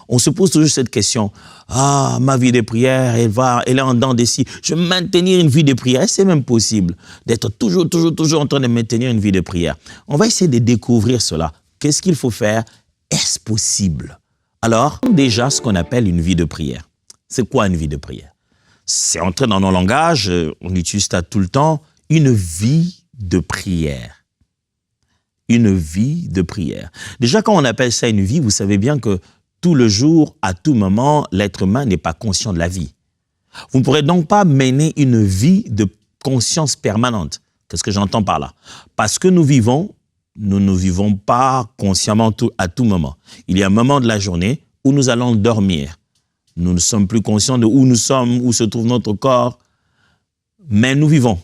On se pose toujours cette question. Ah, ma vie de prière, elle est en dents de scie. Je veux maintenir une vie de prière. C'est même possible d'être toujours en train de maintenir une vie de prière. On va essayer de découvrir cela. Qu'est-ce qu'il faut faire? Est-ce possible? Alors, déjà, ce qu'on appelle une vie de prière. C'est quoi une vie de prière? C'est entré dans nos langages, on utilise ça tout le temps, une vie de prière. Une vie de prière. Déjà, quand on appelle ça une vie, vous savez bien que tout le jour, à tout moment, l'être humain n'est pas conscient de la vie. Vous ne pourrez donc pas mener une vie de conscience permanente. Qu'est-ce que j'entends par là? Parce que nous ne vivons pas consciemment à tout moment. Il y a un moment de la journée où nous allons dormir. Nous ne sommes plus conscients de où nous sommes, où se trouve notre corps, mais nous vivons.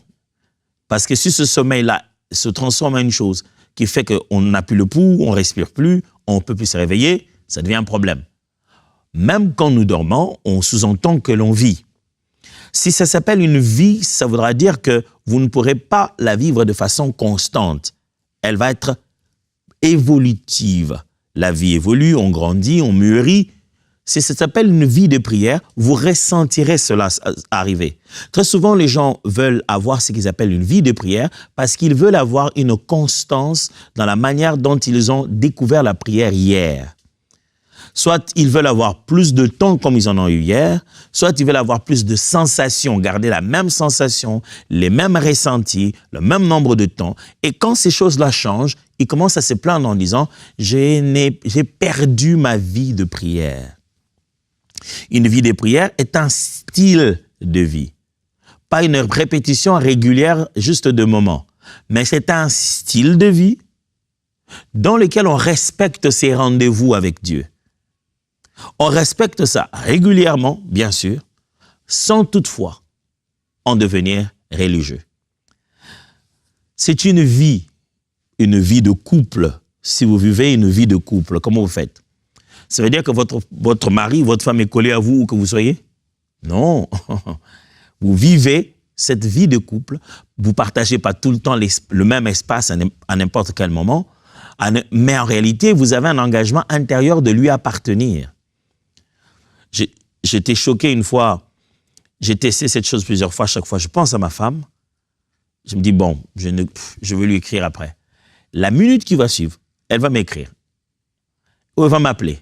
Parce que si ce sommeil-là se transforme en une chose qui fait qu'on n'a plus le pouls, on ne respire plus, on ne peut plus se réveiller, ça devient un problème. Même quand nous dormons, on sous-entend que l'on vit. Si ça s'appelle une vie, ça voudra dire que vous ne pourrez pas la vivre de façon constante. Elle va être évolutive. La vie évolue, on grandit, on mûrit. Si ça s'appelle une vie de prière, vous ressentirez cela arriver. Très souvent, les gens veulent avoir ce qu'ils appellent une vie de prière parce qu'ils veulent avoir une constance dans la manière dont ils ont découvert la prière hier. Soit ils veulent avoir plus de temps comme ils en ont eu hier, soit ils veulent avoir plus de sensations, garder la même sensation, les mêmes ressentis, le même nombre de temps. Et quand ces choses-là changent, ils commencent à se plaindre en disant « j'ai perdu ma vie de prière ». Une vie de prière est un style de vie, pas une répétition régulière juste de moments, mais c'est un style de vie dans lequel on respecte ses rendez-vous avec Dieu. On respecte ça régulièrement, bien sûr, sans toutefois en devenir religieux. C'est une vie de couple. Si vous vivez une vie de couple, comment vous faites? Ça veut dire que votre mari, votre femme est collée à vous où que vous soyez? Non. Vous vivez cette vie de couple, vous ne partagez pas tout le temps le même espace à n'importe quel moment, mais en réalité, vous avez un engagement intérieur de lui appartenir. J'étais choqué une fois, j'ai testé cette chose plusieurs fois, chaque fois je pense à ma femme, je me dis bon, je vais lui écrire après. La minute qui va suivre, elle va m'écrire, ou elle va m'appeler.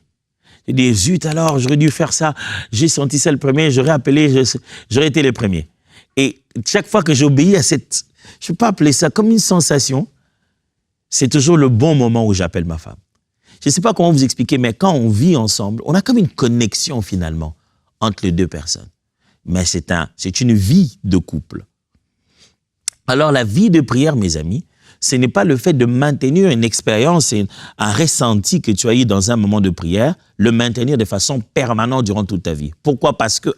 Je dis zut alors, j'aurais dû faire ça, j'ai senti ça le premier, j'aurais appelé, j'aurais été le premier. Et chaque fois que j'obéis à cette, je ne peux pas appeler ça comme une sensation, c'est toujours le bon moment où j'appelle ma femme. Je ne sais pas comment vous expliquer, mais quand on vit ensemble, on a comme une connexion finalement entre les deux personnes. Mais c'est une vie de couple. Alors la vie de prière, mes amis, ce n'est pas le fait de maintenir une expérience, un ressenti que tu as eu dans un moment de prière, le maintenir de façon permanente durant toute ta vie. Pourquoi? Parce que,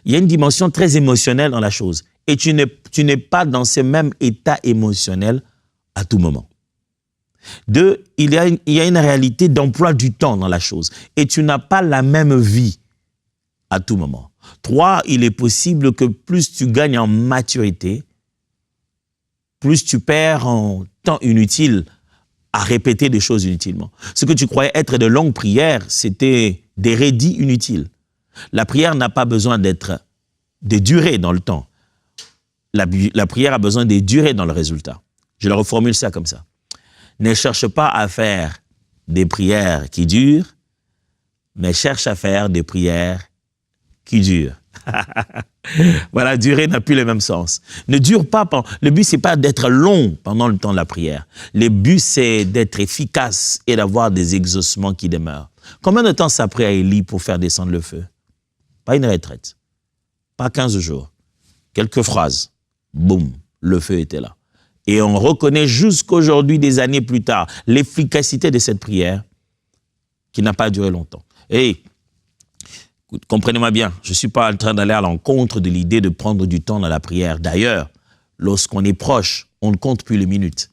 il y a une dimension très émotionnelle dans la chose. Et tu n'es pas dans ce même état émotionnel à tout moment. 2, il y a une réalité d'emploi du temps dans la chose. Et tu n'as pas la même vie à tout moment. 3, il est possible que plus tu gagnes en maturité, plus tu perds en temps inutile à répéter des choses inutilement. Ce que tu croyais être de longues prières, c'était des rédits inutiles. La prière n'a pas besoin de durer dans le temps. La prière a besoin de durer dans le résultat. Je le reformule ça comme ça. Ne cherche pas à faire des prières qui durent, mais cherche à faire des prières qui durent. Voilà, durer n'a plus le même sens. Ne dure pas. Le but, c'est pas d'être long pendant le temps de la prière. Le but, c'est d'être efficace et d'avoir des exaucements qui demeurent. Combien de temps ça a pris à Élie pour faire descendre le feu? Pas une retraite. Pas 15 jours. Quelques phrases. Boum, le feu était là. Et on reconnaît jusqu'aujourd'hui, des années plus tard, l'efficacité de cette prière qui n'a pas duré longtemps. Et comprenez-moi bien, je ne suis pas en train d'aller à l'encontre de l'idée de prendre du temps dans la prière. D'ailleurs, lorsqu'on est proche, on ne compte plus les minutes.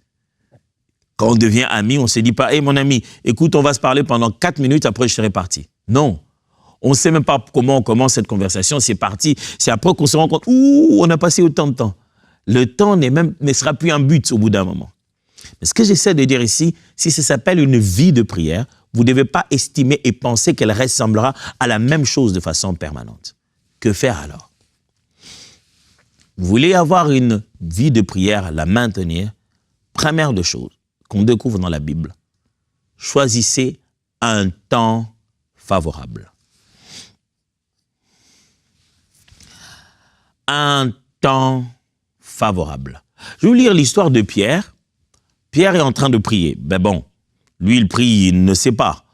Quand on devient ami, on ne se dit pas « Hey mon ami, écoute, on va se parler pendant 4 minutes, après je serai parti. » Non, on ne sait même pas comment on commence cette conversation, c'est parti. C'est après qu'on se rend compte « Ouh, on a passé autant de temps. » Le temps ne sera plus un but au bout d'un moment. Mais ce que j'essaie de dire ici, si ça s'appelle une vie de prière, vous ne devez pas estimer et penser qu'elle ressemblera à la même chose de façon permanente. Que faire alors? Vous voulez avoir une vie de prière, la maintenir? Première des choses qu'on découvre dans la Bible, choisissez un temps favorable. Un temps favorable. Je vais vous lire l'histoire de Pierre. Pierre est en train de prier. Ben bon, lui il prie, il ne sait pas.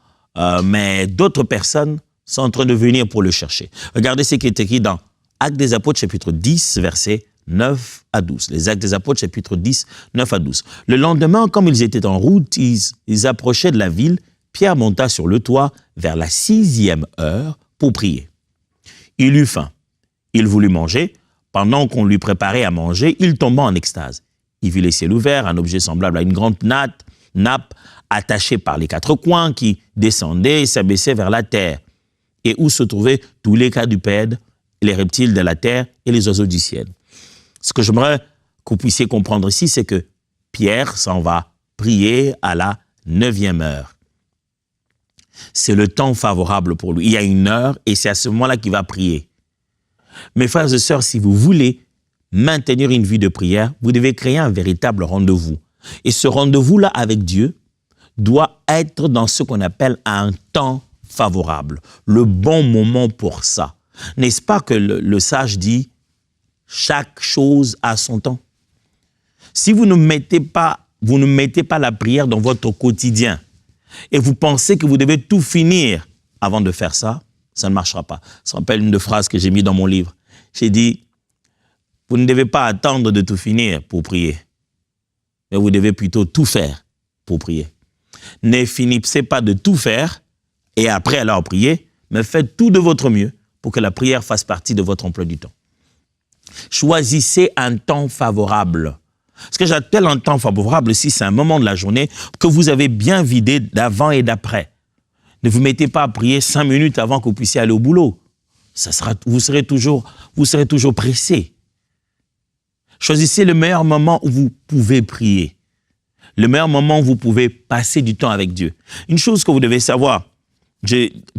Mais d'autres personnes sont en train de venir pour le chercher. Regardez ce qui est écrit dans Actes des Apôtres, chapitre 10, versets 9 à 12. Les Actes des Apôtres, chapitre 10, 9 à 12. Le lendemain, comme ils étaient en route, ils approchaient de la ville. Pierre monta sur le toit vers la 6e heure pour prier. Il eut faim. Il voulut manger. Pendant qu'on lui préparait à manger, il tomba en extase. Il vit les ciels ouverts, un objet semblable à une grande nappe attachée par les 4 coins qui descendait et s'abaissait vers la terre, et où se trouvaient tous les quadrupèdes, les reptiles de la terre et les oiseaux du ciel. Ce que j'aimerais que vous puissiez comprendre ici, c'est que Pierre s'en va prier à la 9e heure. C'est le temps favorable pour lui. Il y a une heure et c'est à ce moment-là qu'il va prier. Mes frères et sœurs, si vous voulez maintenir une vie de prière, vous devez créer un véritable rendez-vous. Et ce rendez-vous-là avec Dieu doit être dans ce qu'on appelle un temps favorable, le bon moment pour ça. N'est-ce pas que le sage dit « chaque chose a son temps ». Si vous ne mettez pas la prière dans votre quotidien et vous pensez que vous devez tout finir avant de faire ça, ça ne marchera pas. Ça me rappelle une phrase que j'ai mise dans mon livre. J'ai dit, vous ne devez pas attendre de tout finir pour prier, mais vous devez plutôt tout faire pour prier. Ne finissez pas de tout faire et après alors prier, mais faites tout de votre mieux pour que la prière fasse partie de votre emploi du temps. Choisissez un temps favorable. Ce que j'appelle un temps favorable, si c'est un moment de la journée que vous avez bien vidé d'avant et d'après. Ne vous mettez pas à prier 5 minutes avant que vous puissiez aller au boulot. Vous serez toujours pressé. Choisissez le meilleur moment où vous pouvez prier. Le meilleur moment où vous pouvez passer du temps avec Dieu. Une chose que vous devez savoir,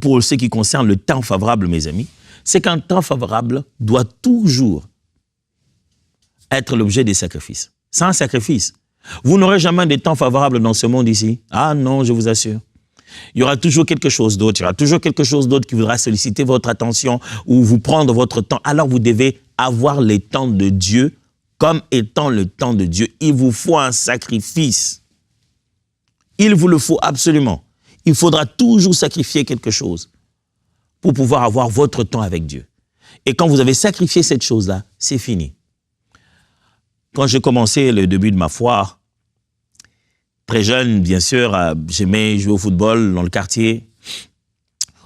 pour ce qui concerne le temps favorable, mes amis, c'est qu'un temps favorable doit toujours être l'objet des sacrifices. Sans sacrifice, vous n'aurez jamais de temps favorable dans ce monde ici. Ah non, je vous assure. Il y aura toujours quelque chose d'autre. Il y aura toujours quelque chose d'autre qui voudra solliciter votre attention ou vous prendre votre temps. Alors vous devez avoir les temps de Dieu comme étant le temps de Dieu. Il vous faut un sacrifice. Il vous le faut absolument. Il faudra toujours sacrifier quelque chose pour pouvoir avoir votre temps avec Dieu. Et quand vous avez sacrifié cette chose-là, c'est fini. Quand j'ai commencé le début de ma foi, très jeune, bien sûr, j'aimais jouer au football dans le quartier.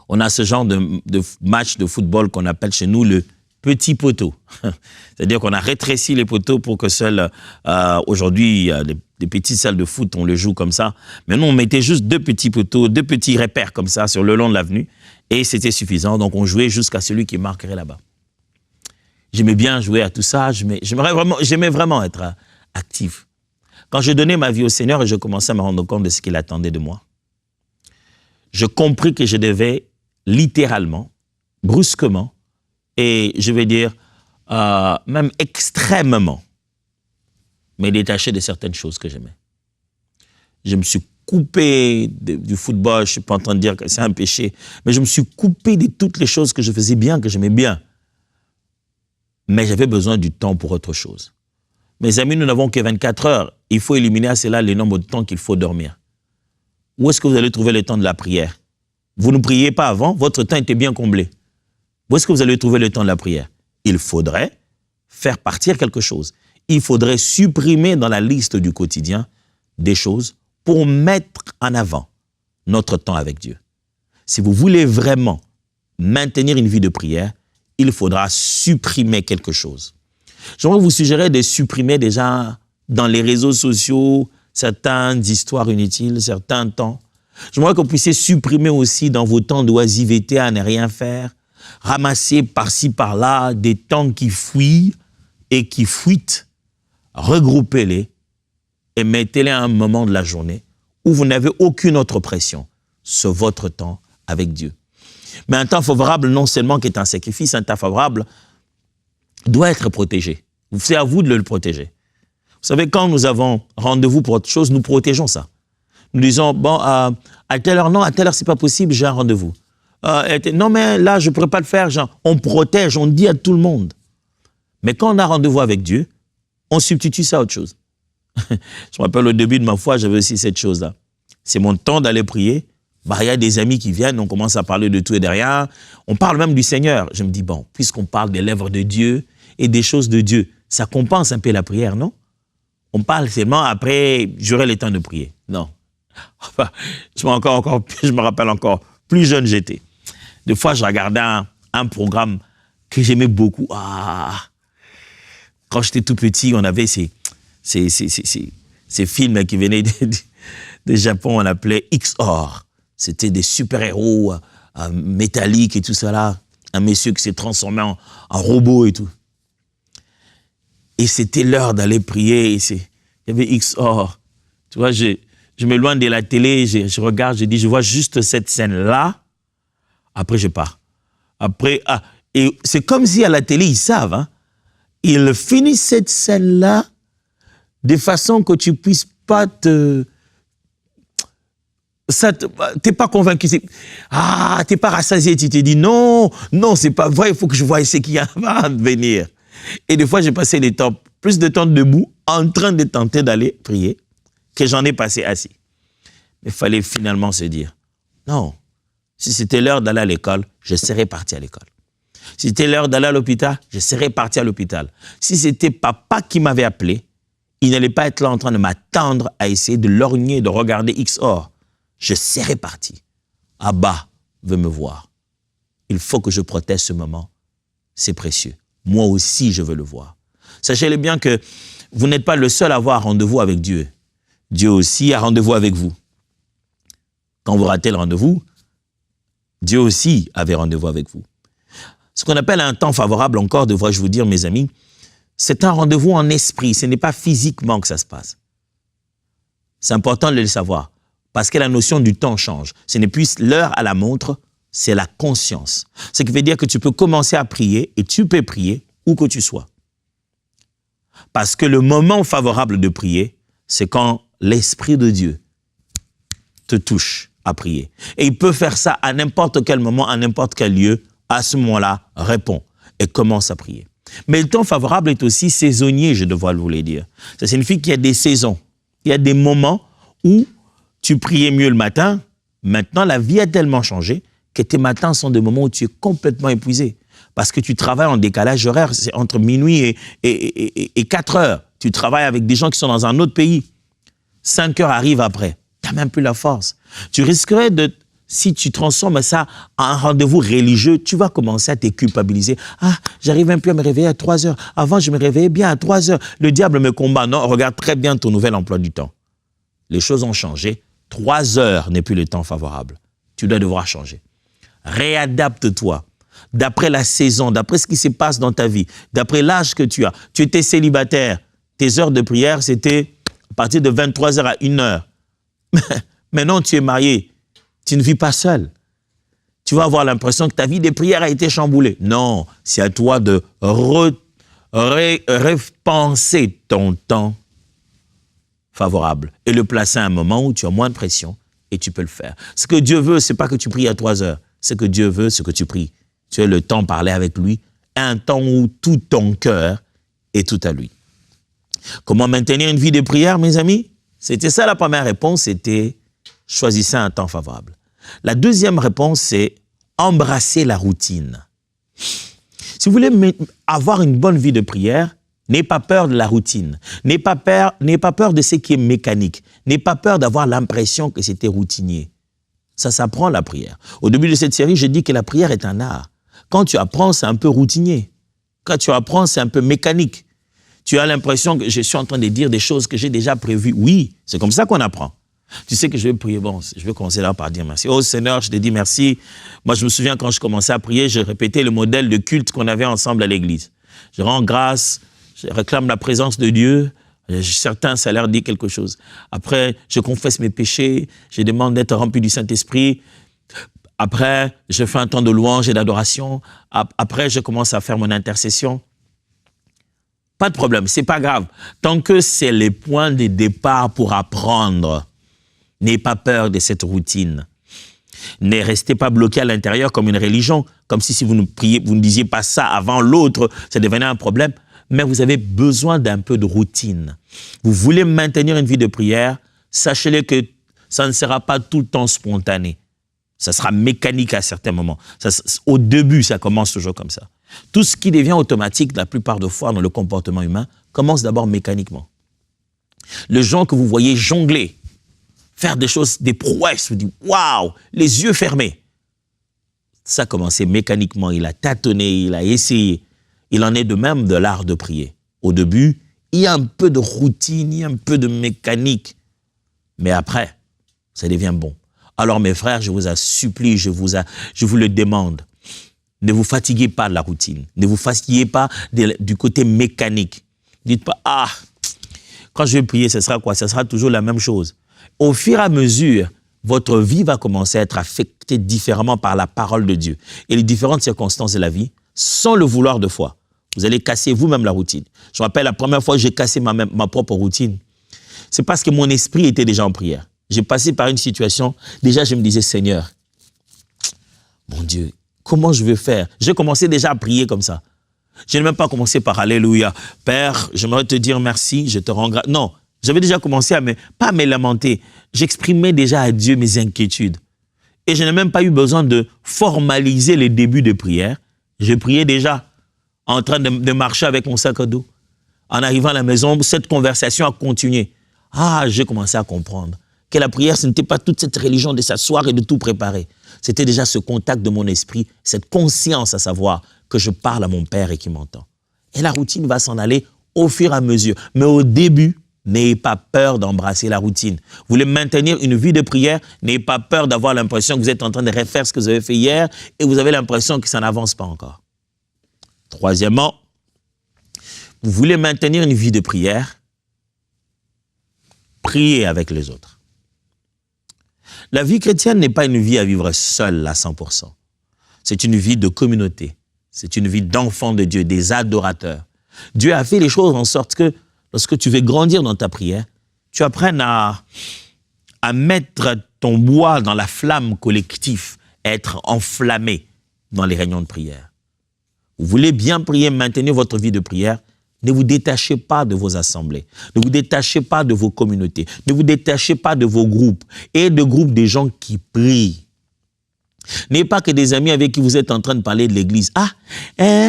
On a ce genre de match de football qu'on appelle chez nous le petit poteau. C'est-à-dire qu'on a rétréci les poteaux pour que seuls, aujourd'hui, les petites salles de foot, on le joue comme ça. Mais nous, on mettait juste 2 petits poteaux, 2 petits repères comme ça sur le long de l'avenue. Et c'était suffisant. Donc, on jouait jusqu'à celui qui marquerait là-bas. J'aimais bien jouer à tout ça. J'aimais vraiment être actif. Quand je donnais ma vie au Seigneur et je commençais à me rendre compte de ce qu'il attendait de moi, je compris que je devais littéralement, brusquement, et je vais dire même extrêmement, me détacher de certaines choses que j'aimais. Je me suis coupé du football, je ne suis pas en train de dire que c'est un péché, mais je me suis coupé de toutes les choses que je faisais bien, que j'aimais bien. Mais j'avais besoin du temps pour autre chose. Mes amis, nous n'avons que 24 heures. Il faut éliminer à cela le nombre de temps qu'il faut dormir. Où est-ce que vous allez trouver le temps de la prière? Vous ne priez pas avant, votre temps était bien comblé. Où est-ce que vous allez trouver le temps de la prière? Il faudrait faire partir quelque chose. Il faudrait supprimer dans la liste du quotidien des choses pour mettre en avant notre temps avec Dieu. Si vous voulez vraiment maintenir une vie de prière, il faudra supprimer quelque chose. J'aimerais vous suggérer de supprimer déjà dans les réseaux sociaux certaines histoires inutiles, certains temps. J'aimerais que vous puissiez supprimer aussi dans vos temps d'oisiveté à ne rien faire, ramasser par-ci par-là des temps qui fuient et qui fuitent, regroupez-les et mettez-les à un moment de la journée où vous n'avez aucune autre pression. sur votre temps avec Dieu. Mais un temps favorable, non seulement qui est un sacrifice, un temps favorable doit être protégé. C'est à vous de le protéger. Vous savez, quand nous avons rendez-vous pour autre chose, nous protégeons ça. Nous disons, bon, à telle heure, non, à telle heure, c'est pas possible, j'ai un rendez-vous. Non, mais là, je ne pourrais pas le faire. Genre, on protège, on dit à tout le monde. Mais quand on a rendez-vous avec Dieu, on substitue ça à autre chose. Je me rappelle au début de ma foi, j'avais aussi cette chose-là. C'est mon temps d'aller prier. Bah, y a des amis qui viennent, on commence à parler de tout et de rien. On parle même du Seigneur. Je me dis, bon, puisqu'on parle des lèvres de Dieu et des choses de Dieu, ça compense un peu la prière, non? On parle seulement après, j'aurai le temps de prier. Non. Enfin, je me rappelle encore, plus jeune j'étais. Des fois, je regardais un programme que j'aimais beaucoup. Quand j'étais tout petit, on avait ces films qui venaient du Japon, on appelait XOR. C'était des super-héros métalliques et tout ça là. Un monsieur qui s'est transformé en robot et tout. Et c'était l'heure d'aller prier. Il y avait XOR. Tu vois, je m'éloigne de la télé, je regarde, je dis, je vois juste cette scène-là. Après, je pars. Après, et c'est comme si à la télé, ils savent. Hein, ils finissent cette scène-là de façon que tu puisses pas t'es pas convaincu. T'es pas rassasié. Tu te dis, non, c'est pas vrai, il faut que je voie ce qui va venir. Et des fois, j'ai passé plus de temps debout, en train de tenter d'aller prier, que j'en ai passé assis. Mais il fallait finalement se dire, non, si c'était l'heure d'aller à l'école, je serais parti à l'école. Si c'était l'heure d'aller à l'hôpital, je serais parti à l'hôpital. Si c'était papa qui m'avait appelé, il n'allait pas être là en train de m'attendre à essayer de lorgner, de regarder XOR. Je serais parti. Abba veut me voir. Il faut que je protège ce moment. C'est précieux. Moi aussi, je veux le voir. Sachez-le bien que vous n'êtes pas le seul à avoir rendez-vous avec Dieu. Dieu aussi a rendez-vous avec vous. Quand vous ratez le rendez-vous, Dieu aussi avait rendez-vous avec vous. Ce qu'on appelle un temps favorable, encore, devrais-je vous dire, mes amis, c'est un rendez-vous en esprit. Ce n'est pas physiquement que ça se passe. C'est important de le savoir, parce que la notion du temps change. Ce n'est plus l'heure à la montre, c'est la conscience. Ce qui veut dire que tu peux commencer à prier et tu peux prier où que tu sois. Parce que le moment favorable de prier, c'est quand l'Esprit de Dieu te touche à prier. Et il peut faire ça à n'importe quel moment, à n'importe quel lieu. À ce moment-là, réponds et commence à prier. Mais le temps favorable est aussi saisonnier, je devrais vous le dire. Ça signifie qu'il y a des saisons. Il y a des moments où tu priais mieux le matin. Maintenant, la vie a tellement changé que tes matins sont des moments où tu es complètement épuisé. Parce que tu travailles en décalage horaire, c'est entre minuit et 4 heures. Tu travailles avec des gens qui sont dans un autre pays. 5 heures arrivent après. Tu n'as même plus la force. Tu risquerais si tu transformes ça en un rendez-vous religieux, tu vas commencer à te culpabiliser. J'arrive même plus à me réveiller à 3 heures. Avant, je me réveillais bien à 3 heures. Le diable me combat. Non, regarde très bien ton nouvel emploi du temps. Les choses ont changé. 3 heures n'est plus le temps favorable. Tu dois devoir changer. Réadapte-toi. D'après la saison, d'après ce qui se passe dans ta vie, d'après l'âge que tu as. Tu étais célibataire. Tes heures de prière, c'était à partir de 23 heures à 1 heure. Maintenant, tu es marié. Tu ne vis pas seul. Tu vas avoir l'impression que ta vie de prière a été chamboulée. Non, c'est à toi de repenser ton temps favorable et le placer à un moment où tu as moins de pression et tu peux le faire. Ce que Dieu veut, ce n'est pas que tu pries à 3 heures. Ce que Dieu veut, c'est que tu pries. Tu as le temps de parler avec lui, un temps où tout ton cœur est tout à lui. Comment maintenir une vie de prière, mes amis? C'était ça la première réponse, c'était choisissez un temps favorable. La deuxième réponse, c'est embrasser la routine. Si vous voulez avoir une bonne vie de prière, n'ayez pas peur de la routine. N'ayez pas peur de ce qui est mécanique. N'ayez pas peur d'avoir l'impression que c'était routinier. Ça s'apprend la prière. Au début de cette série, j'ai dit que la prière est un art. Quand tu apprends, c'est un peu routinier. Quand tu apprends, c'est un peu mécanique. Tu as l'impression que je suis en train de dire des choses que j'ai déjà prévues. Oui, c'est comme ça qu'on apprend. Tu sais que je vais prier. Bon, je vais commencer là par dire merci. Oh Seigneur, je te dis merci. Moi, je me souviens quand je commençais à prier, je répétais le modèle de culte qu'on avait ensemble à l'église. Je rends grâce, je réclame la présence de Dieu, Certains, ça leur dit quelque chose. Après, je confesse mes péchés, je demande d'être rempli du Saint-Esprit. Après, je fais un temps de louange et d'adoration. Après, je commence à faire mon intercession. Pas de problème, c'est pas grave. Tant que c'est les points de départ pour apprendre, n'ayez pas peur de cette routine. Ne restez pas bloqué à l'intérieur comme une religion, comme si vous ne disiez pas ça avant l'autre, ça devenait un problème. Mais vous avez besoin d'un peu de routine. Vous voulez maintenir une vie de prière, sachez-le que ça ne sera pas tout le temps spontané. Ça sera mécanique à certains moments. Au début, ça commence toujours comme ça. Tout ce qui devient automatique, la plupart des fois, dans le comportement humain, commence d'abord mécaniquement. Les gens que vous voyez jongler, faire des choses, des prouesses, vous dites « Waouh !» les yeux fermés. Ça a commencé mécaniquement, il a tâtonné, il a essayé. Il en est de même de l'art de prier. Au début, il y a un peu de routine, il y a un peu de mécanique. Mais après, ça devient bon. Alors mes frères, je vous supplie, je vous le demande, ne vous fatiguez pas de la routine. Ne vous fatiguez pas du côté mécanique. Dites pas, ah, quand je vais prier, ce sera quoi? Ce sera toujours la même chose. Au fur et à mesure, votre vie va commencer à être affectée différemment par la parole de Dieu. Et les différentes circonstances de la vie, sans le vouloir de foi, vous allez casser vous-même la routine. Je me rappelle la première fois que j'ai cassé ma propre routine, c'est parce que mon esprit était déjà en prière. J'ai passé par une situation, déjà je me disais, Seigneur, mon Dieu, comment je vais faire? J'ai commencé déjà à prier comme ça. Je n'ai même pas commencé par Alléluia. Père, j'aimerais te dire merci, je te rends grâce. Non, j'avais déjà commencé pas à me lamenter. J'exprimais déjà à Dieu mes inquiétudes. Et je n'ai même pas eu besoin de formaliser les débuts de prière. Je priais déjà en train de marcher avec mon sac à dos. En arrivant à la maison, cette conversation a continué. Ah, j'ai commencé à comprendre que la prière, ce n'était pas toute cette religion de s'asseoir et de tout préparer. C'était déjà ce contact de mon esprit, cette conscience à savoir que je parle à mon Père et qu'il m'entend. Et la routine va s'en aller au fur et à mesure. Mais au début, n'ayez pas peur d'embrasser la routine. Vous voulez maintenir une vie de prière, n'ayez pas peur d'avoir l'impression que vous êtes en train de refaire ce que vous avez fait hier et vous avez l'impression que ça n'avance pas encore. Troisièmement, vous voulez maintenir une vie de prière, priez avec les autres. La vie chrétienne n'est pas une vie à vivre seule à 100%. C'est une vie de communauté. C'est une vie d'enfants de Dieu, des adorateurs. Dieu a fait les choses en sorte que lorsque tu veux grandir dans ta prière, tu apprennes à mettre ton bois dans la flamme collective, à être enflammé dans les réunions de prière. Vous voulez bien prier, maintenir votre vie de prière, ne vous détachez pas de vos assemblées, ne vous détachez pas de vos communautés, ne vous détachez pas de vos groupes et de groupes de gens qui prient. N'ayez pas que des amis avec qui vous êtes en train de parler de l'église. Ah,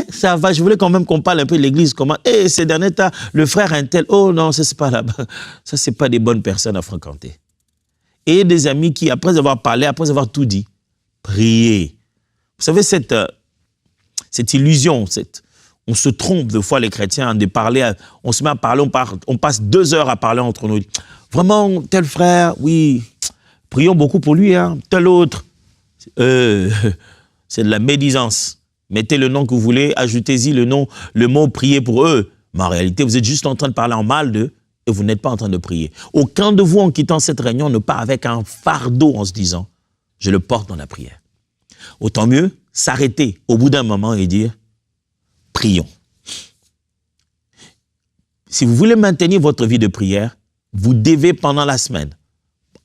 ça va, je voulais quand même qu'on parle un peu de l'église. Comment, ces derniers temps, le frère un tel, oh non, ça c'est pas là-bas. Ça c'est pas des bonnes personnes à fréquenter. Et des amis qui, après avoir parlé, après avoir tout dit, priez. Vous savez, cette illusion, on se trompe de fois les chrétiens de parler, on se met à parler, on passe 2 heures à parler entre nous. Vraiment, tel frère, oui, prions beaucoup pour lui, hein, tel autre. C'est de la médisance. Mettez le nom que vous voulez, ajoutez-y le mot prier pour eux. Mais en réalité, vous êtes juste en train de parler en mal d'eux et vous n'êtes pas en train de prier. Aucun de vous, en quittant cette réunion, ne part avec un fardeau en se disant « je le porte dans la prière ». Autant mieux s'arrêter au bout d'un moment et dire « prions ». Si vous voulez maintenir votre vie de prière, vous devez pendant la semaine,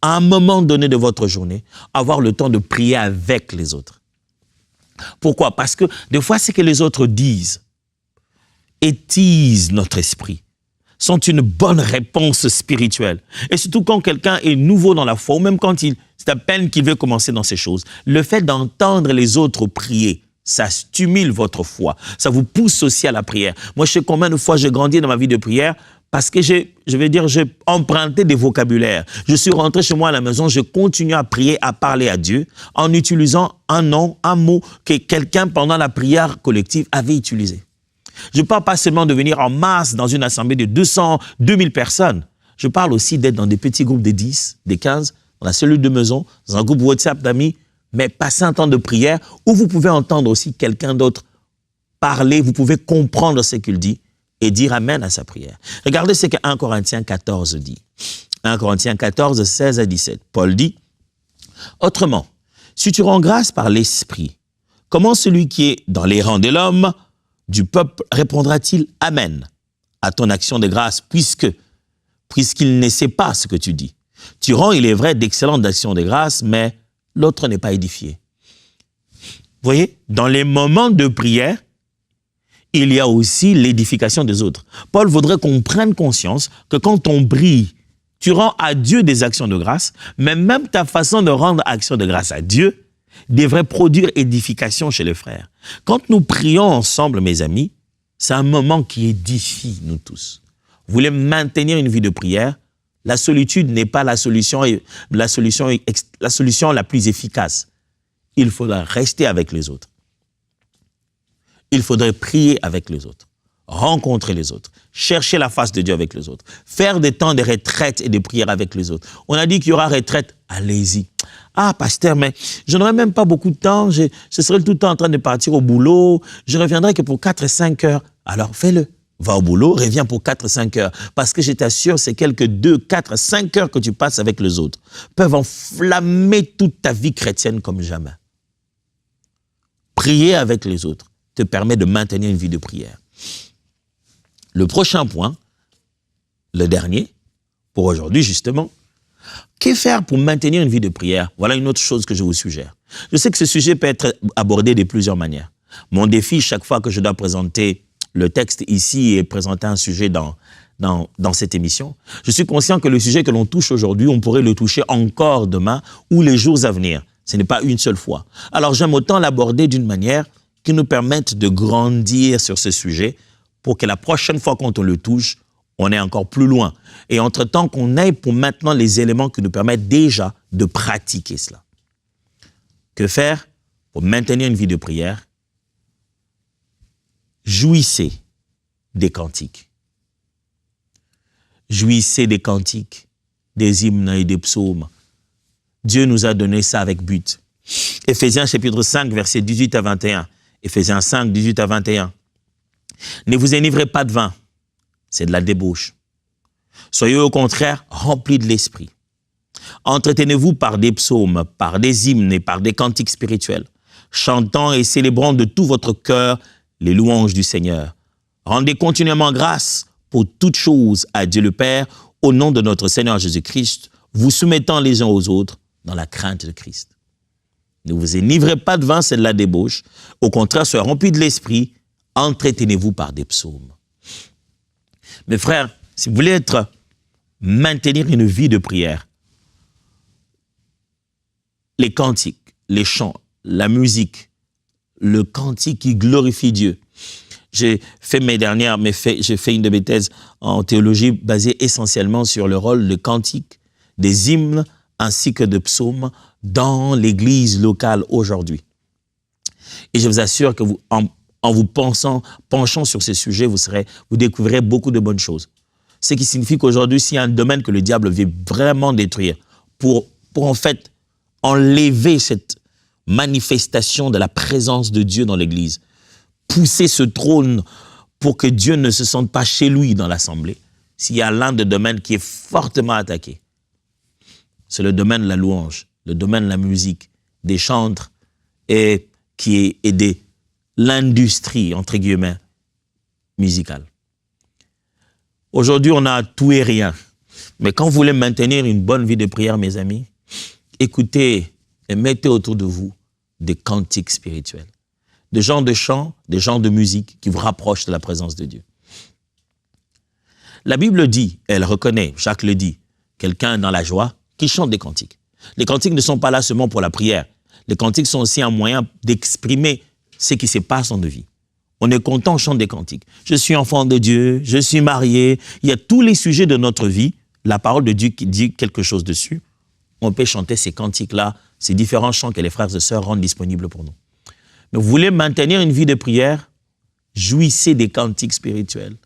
à un moment donné de votre journée, avoir le temps de prier avec les autres. Pourquoi? Parce que des fois, ce que les autres disent étisent notre esprit, sont une bonne réponse spirituelle. Et surtout quand quelqu'un est nouveau dans la foi, ou même quand c'est à peine qu'il veut commencer dans ces choses, le fait d'entendre les autres prier, ça stimule votre foi, ça vous pousse aussi à la prière. Moi, je sais combien de fois j'ai grandi dans ma vie de prière parce que j'ai emprunté des vocabulaires. Je suis rentré chez moi à la maison, je continue à prier, à parler à Dieu en utilisant un nom, un mot que quelqu'un pendant la prière collective avait utilisé. Je ne parle pas seulement de venir en masse dans une assemblée de 200, 2000 personnes. Je parle aussi d'être dans des petits groupes de 10, de 15, dans la cellule de maison, dans un groupe WhatsApp d'amis, mais passer un temps de prière où vous pouvez entendre aussi quelqu'un d'autre parler, vous pouvez comprendre ce qu'il dit et dire amen à sa prière. Regardez ce que 1 Corinthiens 14 dit. 1 Corinthiens 14, 16 à 17. Paul dit, « Autrement, si tu rends grâce par l'Esprit, comment celui qui est dans les rangs de l'homme, du peuple, répondra-t-il amen à ton action de grâce, puisqu'il ne sait pas ce que tu dis. Tu rends, il est vrai, d'excellentes actions de grâce, mais l'autre n'est pas édifié. » Vous voyez, dans les moments de prière, il y a aussi l'édification des autres. Paul voudrait qu'on prenne conscience que quand on prie, tu rends à Dieu des actions de grâce, mais même ta façon de rendre action de grâce à Dieu devrait produire édification chez les frères. Quand nous prions ensemble, mes amis, c'est un moment qui édifie nous tous. Vous voulez maintenir une vie de prière, la solitude n'est pas la solution la plus efficace. Il faudra rester avec les autres. Il faudrait prier avec les autres, rencontrer les autres, chercher la face de Dieu avec les autres, faire des temps de retraite et de prière avec les autres. On a dit qu'il y aura retraite, allez-y. Ah, pasteur, mais je n'aurai même pas beaucoup de temps, je serai tout le temps en train de partir au boulot, je ne reviendrai que pour 4-5 heures. Alors fais-le. Va au boulot, reviens pour 4-5 heures. Parce que je t'assure, ces quelques 2-4-5 heures que tu passes avec les autres peuvent enflammer toute ta vie chrétienne comme jamais. Prier avec les autres te permet de maintenir une vie de prière. Le prochain point, le dernier, pour aujourd'hui justement, que faire pour maintenir une vie de prière? Voilà une autre chose que je vous suggère. Je sais que ce sujet peut être abordé de plusieurs manières. Mon défi, chaque fois que je dois présenter le texte ici et présenter un sujet dans cette émission, je suis conscient que le sujet que l'on touche aujourd'hui, on pourrait le toucher encore demain ou les jours à venir. Ce n'est pas une seule fois. Alors j'aime autant l'aborder d'une manière qui nous permette de grandir sur ce sujet pour que la prochaine fois quand on le touche, on est encore plus loin. Et entre-temps, qu'on ait pour maintenant les éléments qui nous permettent déjà de pratiquer cela. Que faire pour maintenir une vie de prière? Jouissez des cantiques. Jouissez des cantiques, des hymnes et des psaumes. Dieu nous a donné ça avec but. Éphésiens chapitre 5, versets 18 à 21. Éphésiens 5, 18 à 21. Ne vous enivrez pas de vin, c'est de la débauche. Soyez au contraire remplis de l'esprit. Entretenez-vous par des psaumes, par des hymnes et par des cantiques spirituels, chantant et célébrant de tout votre cœur les louanges du Seigneur. Rendez continuellement grâce pour toutes choses à Dieu le Père, au nom de notre Seigneur Jésus-Christ, vous soumettant les uns aux autres dans la crainte de Christ. Ne vous enivrez pas de vin, c'est de la débauche. Au contraire, soyez remplis de l'esprit, entretenez-vous par des psaumes. Mes frères, si vous voulez maintenir une vie de prière, les cantiques, les chants, la musique, le cantique qui glorifie Dieu. J'ai fait j'ai fait une de mes thèses en théologie basée essentiellement sur le rôle de cantiques, des hymnes ainsi que de psaumes dans l'église locale aujourd'hui. Et je vous assure que en vous penchant sur ces sujets, vous découvrirez beaucoup de bonnes choses. Ce qui signifie qu'aujourd'hui, s'il y a un domaine que le diable veut vraiment détruire pour en fait enlever cette manifestation de la présence de Dieu dans l'église, pousser ce trône pour que Dieu ne se sente pas chez lui dans l'assemblée, s'il y a l'un des domaines qui est fortement attaqué, c'est le domaine de la louange, le domaine de la musique, des chantres et de l'industrie, entre guillemets, musicale. Aujourd'hui, on a tout et rien. Mais quand vous voulez maintenir une bonne vie de prière, mes amis, écoutez et mettez autour de vous des cantiques spirituels, des genres de chants, des genres de musique qui vous rapprochent de la présence de Dieu. La Bible dit, elle reconnaît, Jacques le dit, quelqu'un dans la joie qui chante des cantiques. Les cantiques ne sont pas là seulement pour la prière. Les cantiques sont aussi un moyen d'exprimer ce qui se passe en nos vies. On est content, on chante des cantiques. Je suis enfant de Dieu, je suis marié. Il y a tous les sujets de notre vie, la parole de Dieu qui dit quelque chose dessus. On peut chanter ces cantiques-là, ces différents chants que les frères et sœurs rendent disponibles pour nous. Mais vous voulez maintenir une vie de prière? Jouissez des cantiques spirituels.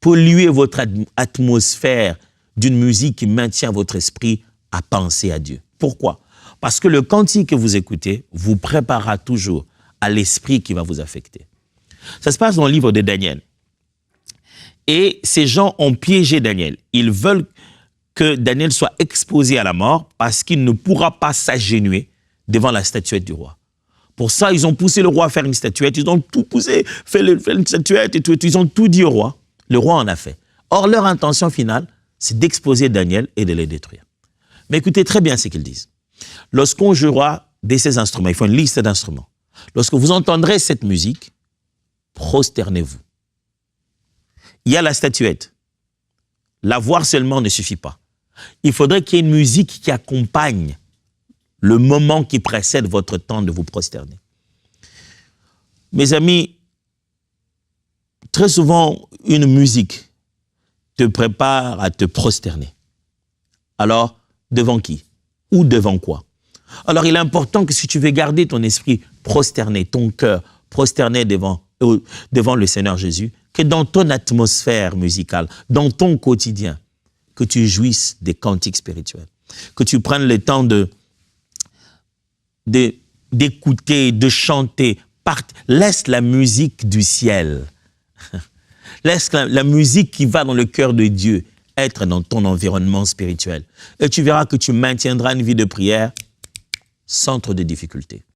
Polluez votre atmosphère d'une musique qui maintient votre esprit à penser à Dieu. Pourquoi? Parce que le cantique que vous écoutez vous préparera toujours à l'esprit qui va vous affecter. Ça se passe dans le livre de Daniel. Et ces gens ont piégé Daniel. Ils veulent que Daniel soit exposé à la mort parce qu'il ne pourra pas s'agenouiller devant la statuette du roi. Pour ça, ils ont poussé le roi à faire une statuette. Ils ont tout poussé, fait une statuette et tout. Ils ont tout dit au roi. Le roi en a fait. Or, leur intention finale, c'est d'exposer Daniel et de les détruire. Mais écoutez très bien ce qu'ils disent. Lorsqu'on jouera de ces instruments, il faut une liste d'instruments. Lorsque vous entendrez cette musique, prosternez-vous. Il y a la statuette. La voir seulement ne suffit pas. Il faudrait qu'il y ait une musique qui accompagne le moment qui précède votre temps de vous prosterner. Mes amis, très souvent, une musique te prépare à te prosterner. Alors, devant qui? Ou devant quoi? Alors, il est important que si tu veux garder ton esprit prosterné, ton cœur prosterné devant le Seigneur Jésus, que dans ton atmosphère musicale, dans ton quotidien, que tu jouisses des cantiques spirituels, que tu prennes le temps d'écouter, de chanter. Laisse la musique du ciel, laisse la musique qui va dans le cœur de Dieu être dans ton environnement spirituel. Et tu verras que tu maintiendras une vie de prière sans trop de difficultés.